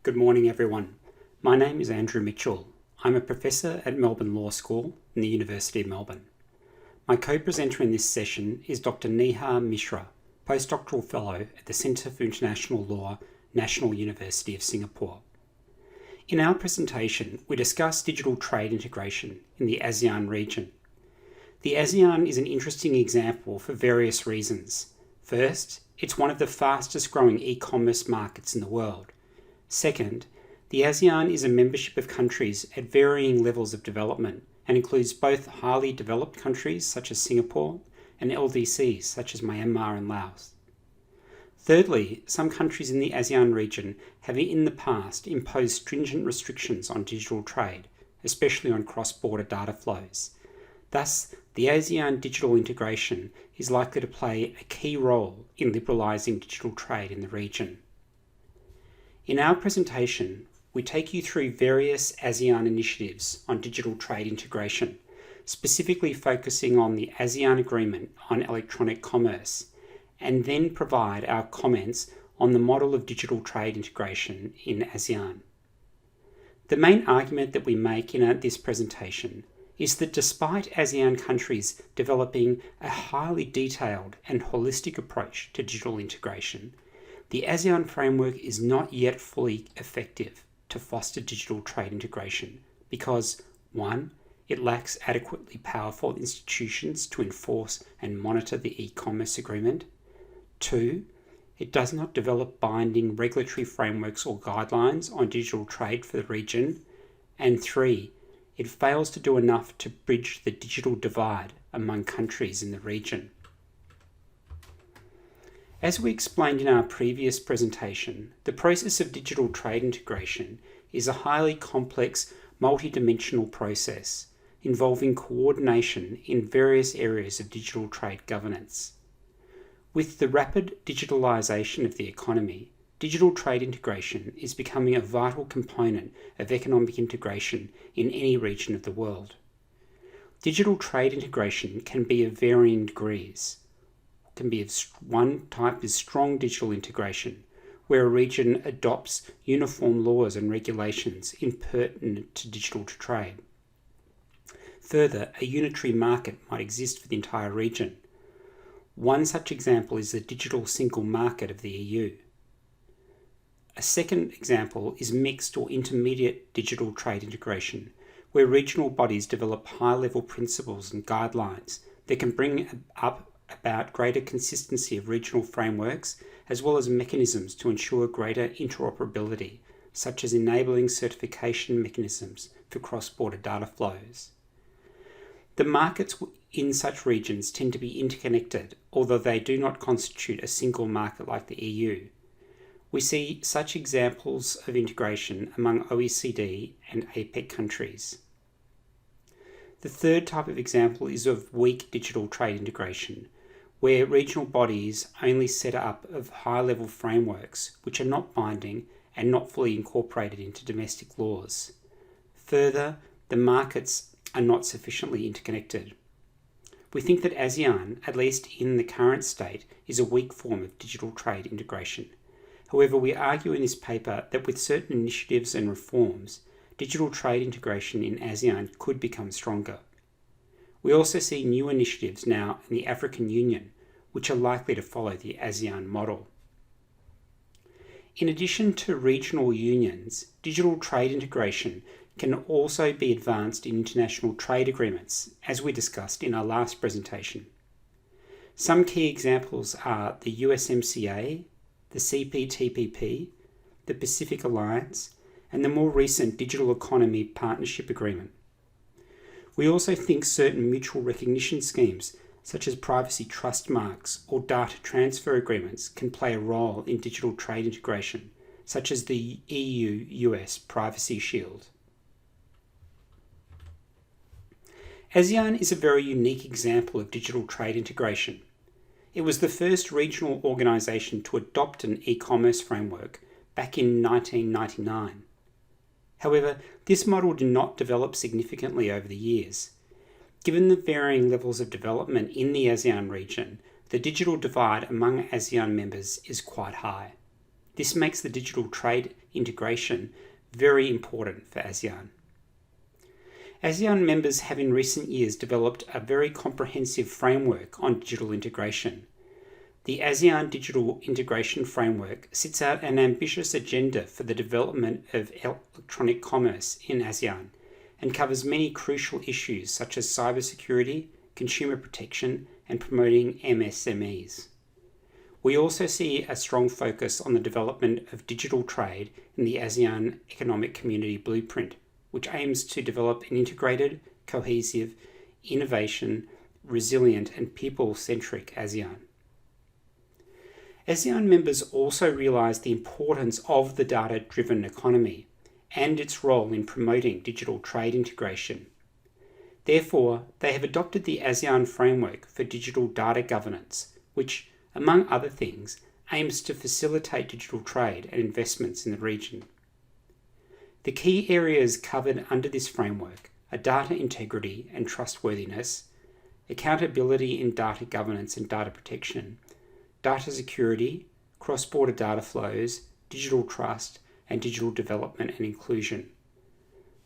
Good morning, everyone. My name is Andrew Mitchell. I'm a professor at Melbourne Law School in the University of Melbourne. My co-presenter in this session is Dr. Neha Mishra, postdoctoral fellow at the Centre for International Law, National University of Singapore. In our presentation, we discuss digital trade integration in the ASEAN region. The ASEAN is an interesting example for various reasons. First, it's one of the fastest growing e-commerce markets in the world. Second, the ASEAN is a membership of countries at varying levels of development and includes both highly developed countries such as Singapore and LDCs such as Myanmar and Laos. Thirdly, some countries in the ASEAN region have in the past imposed stringent restrictions on digital trade, especially on cross-border data flows. Thus, the ASEAN digital integration is likely to play a key role in liberalising digital trade in the region. In our presentation, we take you through various ASEAN initiatives on digital trade integration, specifically focusing on the ASEAN Agreement on electronic commerce, and then provide our comments on the model of digital trade integration in ASEAN. The main argument that we make in this presentation is that despite ASEAN countries developing a highly detailed and holistic approach to digital integration, the ASEAN Framework is not yet fully effective to foster digital trade integration because, 1, it lacks adequately powerful institutions to enforce and monitor the e-commerce agreement. 2, it does not develop binding regulatory frameworks or guidelines on digital trade for the region. And 3, it fails to do enough to bridge the digital divide among countries in the region. As we explained in our previous presentation, the process of digital trade integration is a highly complex, multidimensional process involving coordination in various areas of digital trade governance. With the rapid digitalisation of the economy, digital trade integration is becoming a vital component of economic integration in any region of the world. Digital trade integration can be of varying degrees. One type is strong digital integration, where a region adopts uniform laws and regulations pertinent to digital trade. Further, a unitary market might exist for the entire region. One such example is the digital single market of the EU. A second example is mixed or intermediate digital trade integration, where regional bodies develop high-level principles and guidelines that can bring about greater consistency of regional frameworks, as well as mechanisms to ensure greater interoperability, such as enabling certification mechanisms for cross-border data flows. The markets in such regions tend to be interconnected, although they do not constitute a single market like the EU. We see such examples of integration among OECD and APEC countries. The third type of example is of weak digital trade integration, where regional bodies only set up of high-level frameworks which are not binding and not fully incorporated into domestic laws. Further, the markets are not sufficiently interconnected. We think that ASEAN, at least in the current state, is a weak form of digital trade integration. However, we argue in this paper that with certain initiatives and reforms, digital trade integration in ASEAN could become stronger. We also see new initiatives now in the African Union, which are likely to follow the ASEAN model. In addition to regional unions, digital trade integration can also be advanced in international trade agreements, as we discussed in our last presentation. Some key examples are the USMCA, the CPTPP, the Pacific Alliance, and the more recent Digital Economy Partnership Agreement. We also think certain mutual recognition schemes, such as privacy trust marks or data transfer agreements, can play a role in digital trade integration, such as the EU-US Privacy Shield. ASEAN is a very unique example of digital trade integration. It was the first regional organisation to adopt an e-commerce framework back in 1999. However, this model did not develop significantly over the years. Given the varying levels of development in the ASEAN region, the digital divide among ASEAN members is quite high. This makes the digital trade integration very important for ASEAN. ASEAN members have in recent years developed a very comprehensive framework on digital integration. The ASEAN Digital Integration Framework sets out an ambitious agenda for the development of electronic commerce in ASEAN and covers many crucial issues such as cybersecurity, consumer protection, and promoting MSMEs. We also see a strong focus on the development of digital trade in the ASEAN Economic Community Blueprint, which aims to develop an integrated, cohesive, innovation, resilient, and people-centric ASEAN. ASEAN members also realise the importance of the data-driven economy and its role in promoting digital trade integration. Therefore, they have adopted the ASEAN Framework for Digital Data Governance, which, among other things, aims to facilitate digital trade and investments in the region. The key areas covered under this framework are data integrity and trustworthiness, accountability in data governance and data protection, data security, cross-border data flows, digital trust, and digital development and inclusion.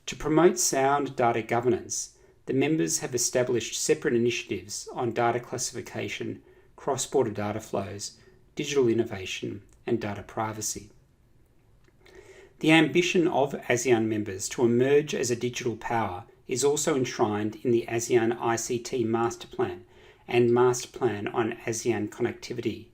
To promote sound data governance, the members have established separate initiatives on data classification, cross-border data flows, digital innovation, and data privacy. The ambition of ASEAN members to emerge as a digital power is also enshrined in the ASEAN ICT Master Plan and Master Plan on ASEAN Connectivity.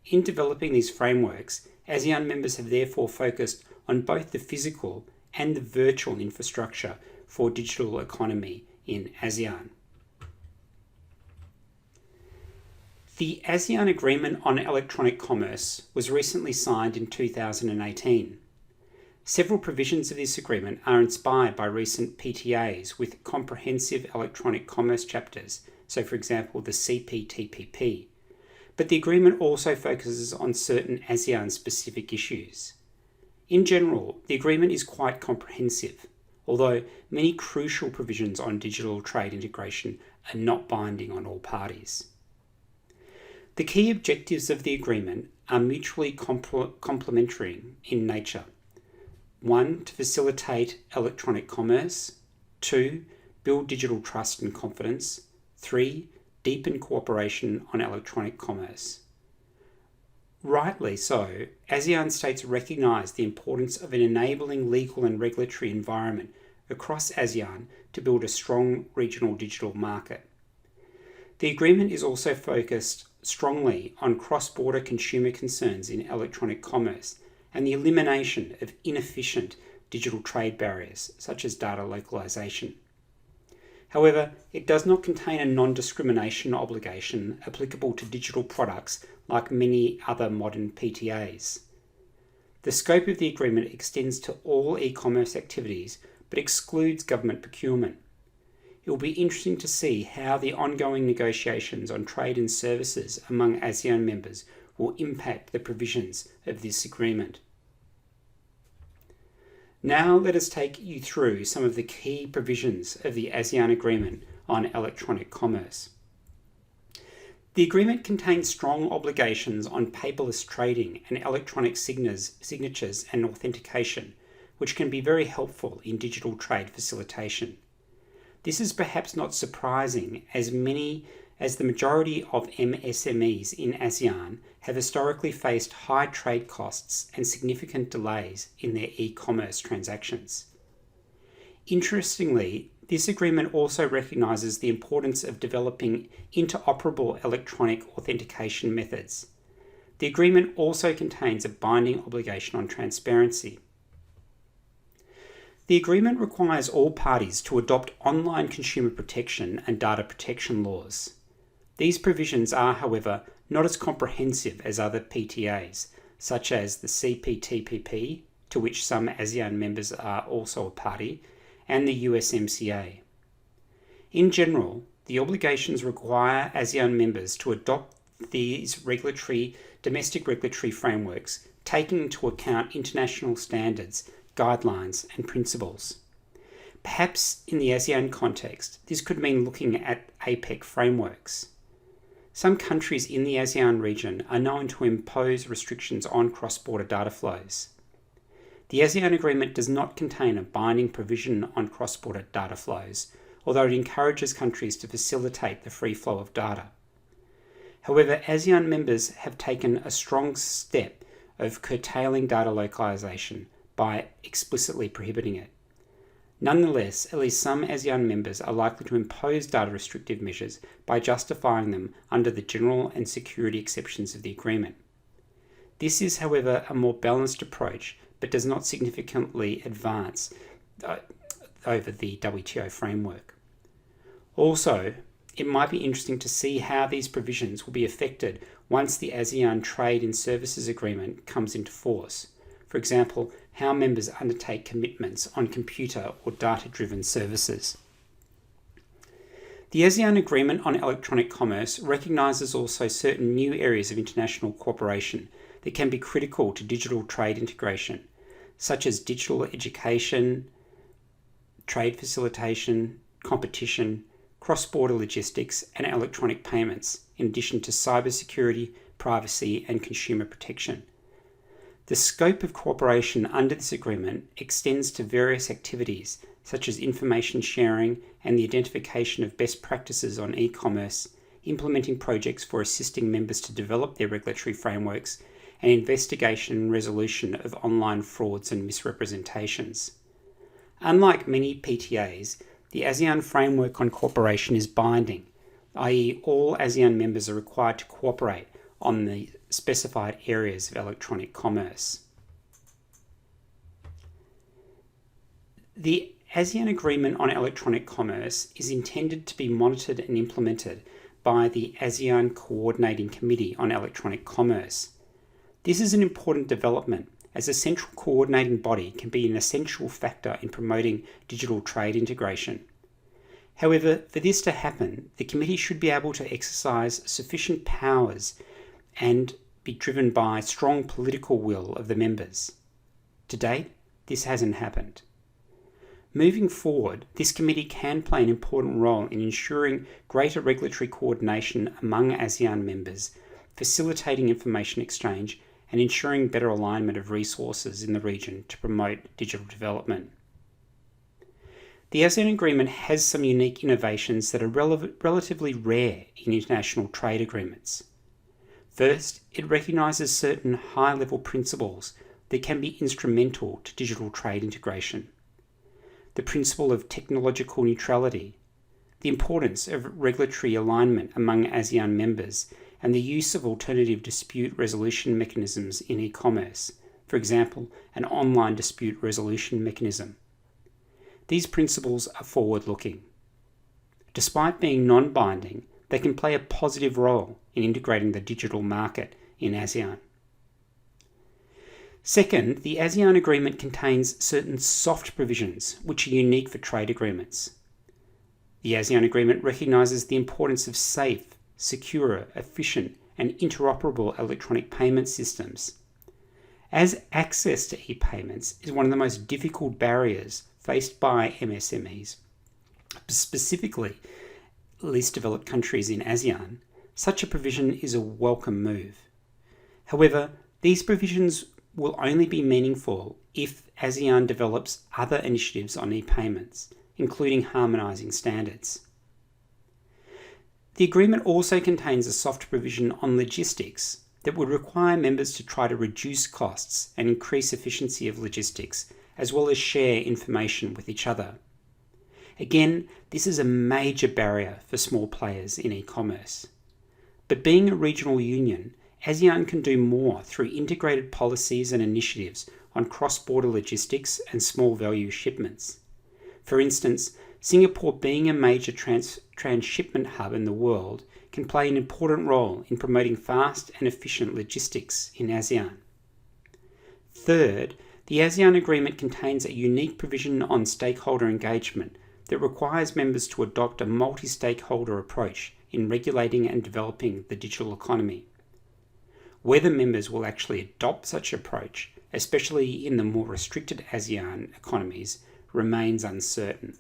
In developing these frameworks, ASEAN members have therefore focused on both the physical and the virtual infrastructure for digital economy in ASEAN. The ASEAN Agreement on Electronic Commerce was recently signed in 2018. Several provisions of this agreement are inspired by recent PTAs with comprehensive electronic commerce chapters, so for example the CPTPP. But the agreement also focuses on certain ASEAN-specific issues. In general, the agreement is quite comprehensive, although many crucial provisions on digital trade integration are not binding on all parties. The key objectives of the agreement are mutually complementary in nature. 1. To facilitate electronic commerce. 2. Build digital trust and confidence. 3. Deepen cooperation on electronic commerce. Rightly so, ASEAN states recognise the importance of an enabling legal and regulatory environment across ASEAN to build a strong regional digital market. The agreement is also focused strongly on cross-border consumer concerns in electronic commerce and the elimination of inefficient digital trade barriers, such as data localization. However, it does not contain a non-discrimination obligation applicable to digital products like many other modern PTAs. The scope of the agreement extends to all e-commerce activities, but excludes government procurement. It will be interesting to see how the ongoing negotiations on trade and services among ASEAN members will impact the provisions of this agreement. Now let us take you through some of the key provisions of the ASEAN Agreement on Electronic Commerce. The agreement contains strong obligations on paperless trading and electronic signatures and authentication, which can be very helpful in digital trade facilitation. This is perhaps not surprising, as the majority of MSMEs in ASEAN have historically faced high trade costs and significant delays in their e-commerce transactions. Interestingly, this agreement also recognises the importance of developing interoperable electronic authentication methods. The agreement also contains a binding obligation on transparency. The agreement requires all parties to adopt online consumer protection and data protection laws. These provisions are, however, not as comprehensive as other PTAs, such as the CPTPP, to which some ASEAN members are also a party, and the USMCA. In general, the obligations require ASEAN members to adopt these domestic regulatory frameworks, taking into account international standards, guidelines, and principles. Perhaps in the ASEAN context, this could mean looking at APEC frameworks. Some countries in the ASEAN region are known to impose restrictions on cross-border data flows. The ASEAN Agreement does not contain a binding provision on cross-border data flows, although it encourages countries to facilitate the free flow of data. However, ASEAN members have taken a strong step of curtailing data localization by explicitly prohibiting it. Nonetheless, at least some ASEAN members are likely to impose data restrictive measures by justifying them under the general and security exceptions of the agreement. This is, however, a more balanced approach, but does not significantly advance over the WTO framework. Also, it might be interesting to see how these provisions will be affected once the ASEAN Trade in Services Agreement comes into force. For example, how members undertake commitments on computer or data-driven services. The ASEAN Agreement on Electronic Commerce recognises also certain new areas of international cooperation that can be critical to digital trade integration, such as digital education, trade facilitation, competition, cross-border logistics, and electronic payments, in addition to cybersecurity, privacy, and consumer protection. The scope of cooperation under this agreement extends to various activities such as information sharing and the identification of best practices on e-commerce, implementing projects for assisting members to develop their regulatory frameworks, and investigation and resolution of online frauds and misrepresentations. Unlike many PTAs, the ASEAN Framework on Cooperation is binding, i.e. all ASEAN members are required to cooperate on the specified areas of electronic commerce. The ASEAN Agreement on Electronic Commerce is intended to be monitored and implemented by the ASEAN Coordinating Committee on Electronic Commerce. This is an important development, as a central coordinating body can be an essential factor in promoting digital trade integration. However, for this to happen, the committee should be able to exercise sufficient powers and be driven by strong political will of the members. To date, this hasn't happened. Moving forward, this committee can play an important role in ensuring greater regulatory coordination among ASEAN members, facilitating information exchange, and ensuring better alignment of resources in the region to promote digital development. The ASEAN Agreement has some unique innovations that are relatively rare in international trade agreements. First, it recognises certain high-level principles that can be instrumental to digital trade integration. The principle of technological neutrality, the importance of regulatory alignment among ASEAN members, and the use of alternative dispute resolution mechanisms in e-commerce, for example, an online dispute resolution mechanism. These principles are forward-looking. Despite being non-binding, they can play a positive role in integrating the digital market in ASEAN. Second, the ASEAN Agreement contains certain soft provisions which are unique for trade agreements. The ASEAN Agreement recognises the importance of safe, secure, efficient, and interoperable electronic payment systems. As access to e-payments is one of the most difficult barriers faced by MSMEs, specifically least developed countries in ASEAN, such a provision is a welcome move. However, these provisions will only be meaningful if ASEAN develops other initiatives on e-payments, including harmonising standards. The agreement also contains a soft provision on logistics that would require members to try to reduce costs and increase efficiency of logistics, as well as share information with each other. Again, this is a major barrier for small players in e-commerce. But being a regional union, ASEAN can do more through integrated policies and initiatives on cross-border logistics and small value shipments. For instance, Singapore, being a major transshipment hub in the world, can play an important role in promoting fast and efficient logistics in ASEAN. Third, the ASEAN Agreement contains a unique provision on stakeholder engagement that requires members to adopt a multi-stakeholder approach in regulating and developing the digital economy. Whether members will actually adopt such an approach, especially in the more restricted ASEAN economies, remains uncertain.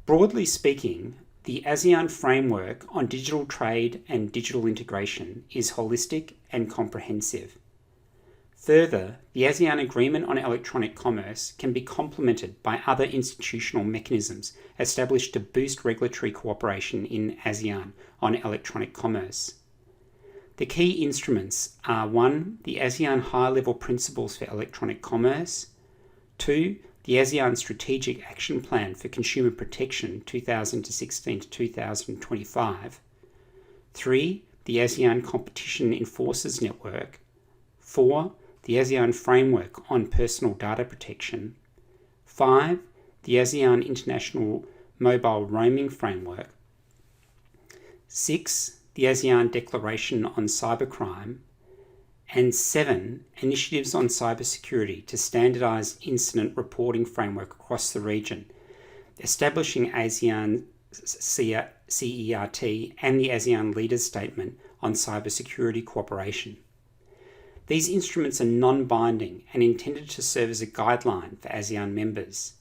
Broadly speaking, The ASEAN Framework on Digital Trade and Digital Integration is holistic and comprehensive. Further, the ASEAN Agreement on Electronic Commerce can be complemented by other institutional mechanisms established to boost regulatory cooperation in ASEAN on electronic commerce. The key instruments are 1. The ASEAN High-Level Principles for Electronic Commerce, 2. The ASEAN Strategic Action Plan for Consumer Protection 2016 to 2025, 3. The ASEAN Competition Enforcers Network, 4. The ASEAN Framework on Personal Data Protection, 5. The ASEAN International Mobile Roaming Framework, 6. The ASEAN Declaration on Cybercrime, and 7. Initiatives on cybersecurity to standardise incident reporting framework across the region, establishing ASEAN CERT and the ASEAN Leaders Statement on Cybersecurity Cooperation. These instruments are non-binding and intended to serve as a guideline for ASEAN members.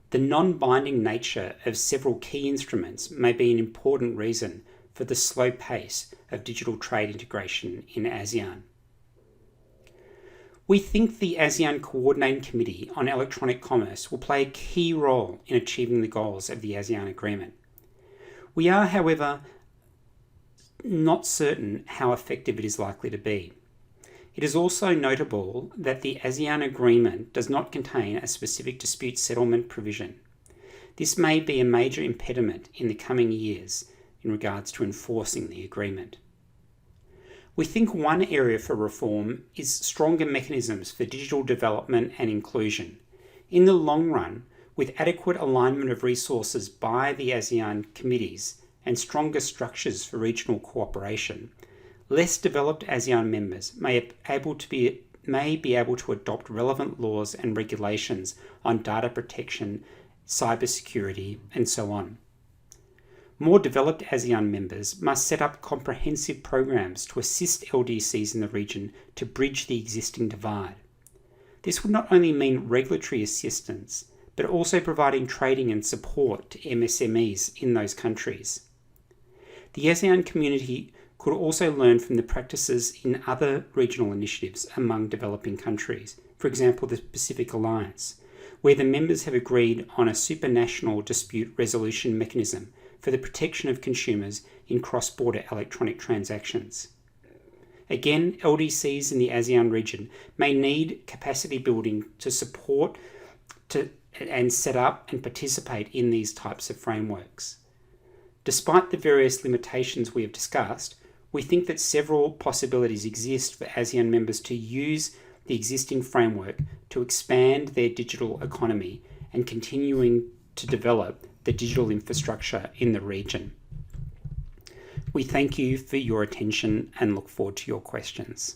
The non-binding nature of several key instruments may be an important reason for the slow pace of digital trade integration in ASEAN. We think the ASEAN Coordinating Committee on Electronic Commerce will play a key role in achieving the goals of the ASEAN Agreement. We are, however, not certain how effective it is likely to be. It is also notable that the ASEAN Agreement does not contain a specific dispute settlement provision. This may be a major impediment in the coming years in regards to enforcing the agreement. We think one area for reform is stronger mechanisms for digital development and inclusion. In the long run, with adequate alignment of resources by the ASEAN committees and stronger structures for regional cooperation, less developed ASEAN members may be able to adopt relevant laws and regulations on data protection, cybersecurity, and so on. More developed ASEAN members must set up comprehensive programs to assist LDCs in the region to bridge the existing divide. This would not only mean regulatory assistance, but also providing training and support to MSMEs in those countries. The ASEAN community could also learn from the practices in other regional initiatives among developing countries, for example the Pacific Alliance, where the members have agreed on a supranational dispute resolution mechanism for the protection of consumers in cross-border electronic transactions. Again, LDCs in the ASEAN region may need capacity building to support and set up and participate in these types of frameworks. Despite the various limitations we have discussed, we think that several possibilities exist for ASEAN members to use the existing framework to expand their digital economy and continuing to develop the digital infrastructure in the region. We thank you for your attention and look forward to your questions.